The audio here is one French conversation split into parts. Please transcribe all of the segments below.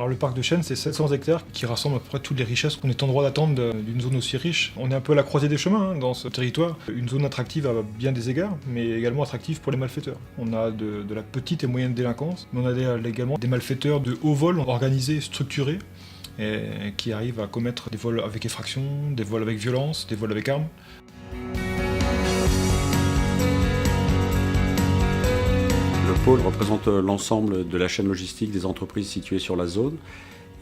le parc de Chênes, c'est 700 hectares qui rassemblent à peu près toutes les richesses qu'on est en droit d'attendre d'une zone aussi riche. On est un peu à la croisée des chemins dans ce territoire. Une zone attractive à bien des égards, mais également attractive pour les malfaiteurs. On a de la petite et moyenne délinquance, mais on a également des malfaiteurs de haut vol, organisés, structurés, et qui arrivent à commettre des vols avec effraction, des vols avec violence, des vols avec armes. Le pôle représente l'ensemble de la chaîne logistique des entreprises situées sur la zone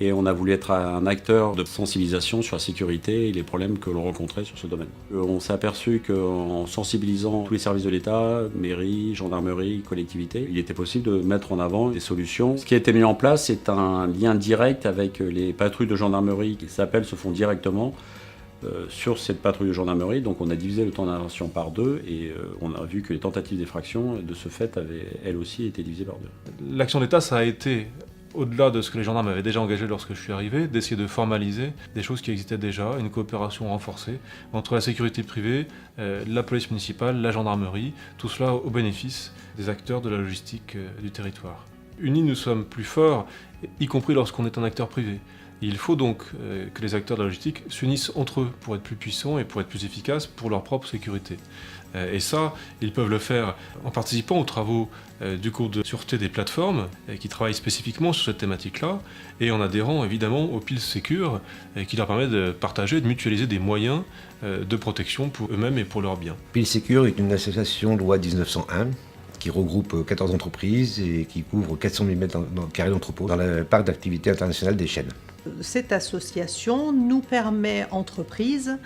et on a voulu être un acteur de sensibilisation sur la sécurité et les problèmes que l'on rencontrait sur ce domaine. On s'est aperçu qu'en sensibilisant tous les services de l'État, mairie, gendarmerie, collectivités, il était possible de mettre en avant des solutions. Ce qui a été mis en place, c'est un lien direct avec les patrouilles de gendarmerie qui se font directement sur cette patrouille de gendarmerie. Donc on a divisé le temps d'intervention par 2 et on a vu que les tentatives d'effraction de ce fait avaient elles aussi été divisées par 2. L'action d'État, ça a été, au-delà de ce que les gendarmes avaient déjà engagé lorsque je suis arrivé, d'essayer de formaliser des choses qui existaient déjà, une coopération renforcée entre la sécurité privée, la police municipale, la gendarmerie, tout cela au bénéfice des acteurs de la logistique du territoire. Unis, nous sommes plus forts, y compris lorsqu'on est un acteur privé. Il faut donc que les acteurs de la logistique s'unissent entre eux pour être plus puissants et pour être plus efficaces pour leur propre sécurité. Et ça, ils peuvent le faire en participant aux travaux du cours de sûreté des plateformes qui travaillent spécifiquement sur cette thématique-là et en adhérant évidemment au PIL Sécure qui leur permet de partager et de mutualiser des moyens de protection pour eux-mêmes et pour leurs biens. PIL Sécure est une association loi 1901 qui regroupe 14 entreprises et qui couvre 400 000 m² d'entrepôts dans le parc d'activité international des Chênes. Cette association nous permet, entreprises,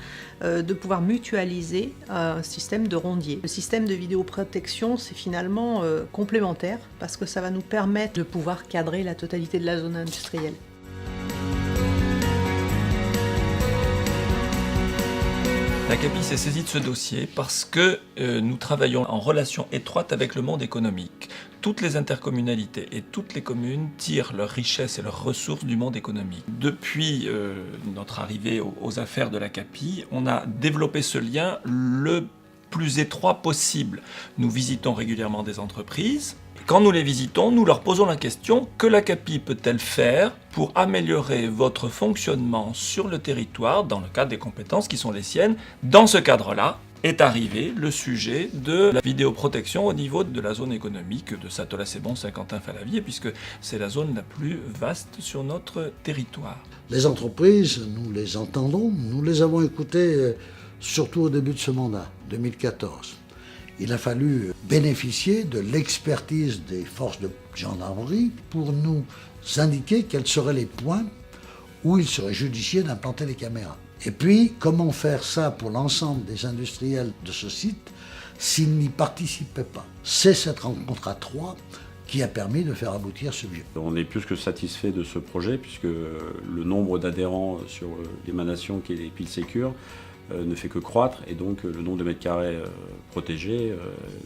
de pouvoir mutualiser un système de rondier. Le système de vidéoprotection, c'est finalement complémentaire parce que ça va nous permettre de pouvoir cadrer la totalité de la zone industrielle. La CAPI s'est saisie de ce dossier parce que nous travaillons en relation étroite avec le monde économique. Toutes les intercommunalités et toutes les communes tirent leurs richesses et leurs ressources du monde économique. Depuis notre arrivée aux affaires de la CAPI, on a développé ce lien le plus étroit possible. Nous visitons régulièrement des entreprises. Quand nous les visitons, nous leur posons la question « Que la CAPI peut-elle faire pour améliorer votre fonctionnement sur le territoire dans le cadre des compétences qui sont les siennes ?» Dans ce cadre-là est arrivé le sujet de la vidéoprotection au niveau de la zone économique de Satola-Sebon, Saint-Quentin-Falavier, puisque c'est la zone la plus vaste sur notre territoire. Les entreprises, nous les entendons, nous les avons écoutées surtout au début de ce mandat, 2014. Il a fallu bénéficier de l'expertise des forces de gendarmerie pour nous indiquer quels seraient les points où il serait judicieux d'implanter les caméras. Et puis, comment faire ça pour l'ensemble des industriels de ce site s'ils n'y participaient pas? C'est cette rencontre à 3 qui a permis de faire aboutir ce budget. On est plus que satisfait de ce projet puisque le nombre d'adhérents sur l'émanation qui est PIL Sécure ne fait que croître et donc le nombre de mètres carrés protégés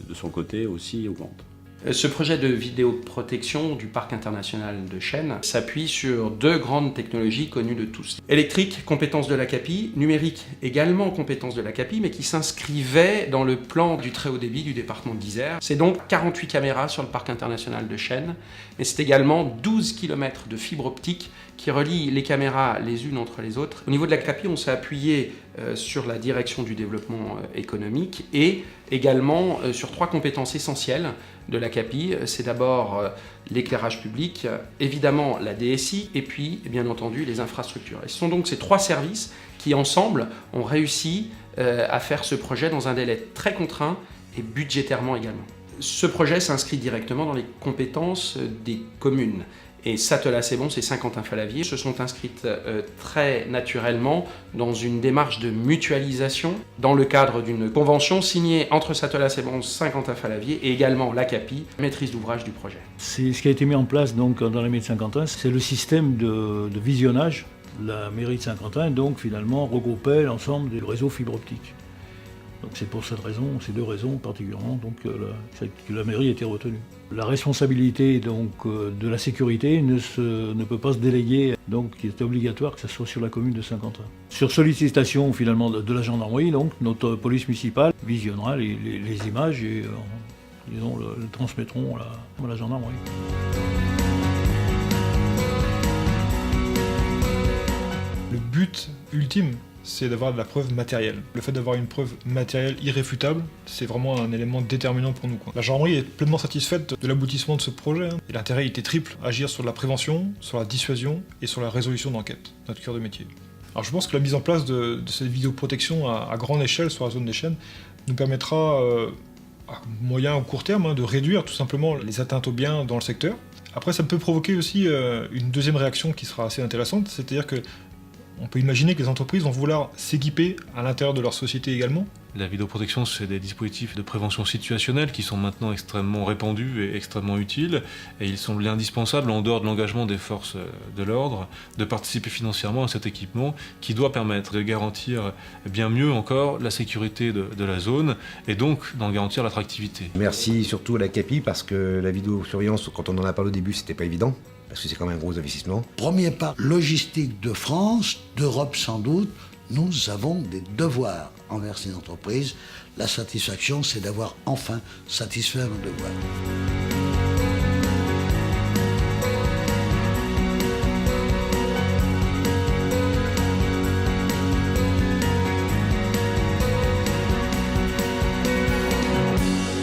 de son côté aussi augmente. Ce projet de vidéoprotection du parc international de Chênes s'appuie sur 2 grandes technologies connues de tous. Électrique, compétence de la CAPI, numérique, également compétence de la CAPI, mais qui s'inscrivait dans le plan du très haut débit du département de l'Isère. C'est donc 48 caméras sur le parc international de Chênes, mais c'est également 12 km de fibre optique qui relient les caméras les unes entre les autres. Au niveau de la CAPI, on s'est appuyé sur la direction du développement économique et également sur 3 compétences essentielles de la CAPI. C'est d'abord l'éclairage public, évidemment la DSI et puis bien entendu les infrastructures. Et ce sont donc ces 3 services qui ensemble ont réussi à faire ce projet dans un délai très contraint et budgétairement également. Ce projet s'inscrit directement dans les compétences des communes. Et Satola-Sebon et Saint-Quentin-Falavier se sont inscrites très naturellement dans une démarche de mutualisation dans le cadre d'une convention signée entre Satola-Sebon, Saint-Quentin-Falavier et également la CAPI, maîtrise d'ouvrage du projet. C'est ce qui a été mis en place donc, dans la mairie de Saint-Quentin, c'est le système de visionnage. La mairie de Saint-Quentin donc finalement regroupait l'ensemble du réseau fibre optique. Donc c'est pour cette raison, ces 2 raisons particulièrement donc, que la mairie a été retenue. La responsabilité donc, de la sécurité ne peut pas se déléguer, donc il est obligatoire que ce soit sur la commune de Saint-Quentin. Sur sollicitation finalement de la gendarmerie, donc, notre police municipale visionnera les images et le transmettront à la gendarmerie. Le but ultime, c'est d'avoir de la preuve matérielle. Le fait d'avoir une preuve matérielle irréfutable, c'est vraiment un élément déterminant pour nous. La gendarmerie est pleinement satisfaite de l'aboutissement de ce projet. Et l'intérêt était triple, agir sur la prévention, sur la dissuasion et sur la résolution d'enquête, notre cœur de métier. Alors je pense que la mise en place de cette vidéoprotection à grande échelle sur la zone des chênes nous permettra, à moyen ou court terme, de réduire tout simplement les atteintes aux biens dans le secteur. Après, ça peut provoquer aussi une deuxième réaction qui sera assez intéressante, c'est-à-dire que on peut imaginer que les entreprises vont vouloir s'équiper à l'intérieur de leur société également. La vidéoprotection, c'est des dispositifs de prévention situationnelle qui sont maintenant extrêmement répandus et extrêmement utiles. Et il semblait indispensable, en dehors de l'engagement des forces de l'ordre, de participer financièrement à cet équipement qui doit permettre de garantir bien mieux encore la sécurité de la zone et donc d'en garantir l'attractivité. Merci surtout à la CAPI parce que la vidéosurveillance, quand on en a parlé au début, c'était pas évident. Parce que c'est quand même un gros investissement. Premier pas logistique de France, d'Europe sans doute, nous avons des devoirs envers ces entreprises. La satisfaction, c'est d'avoir enfin satisfait nos devoirs.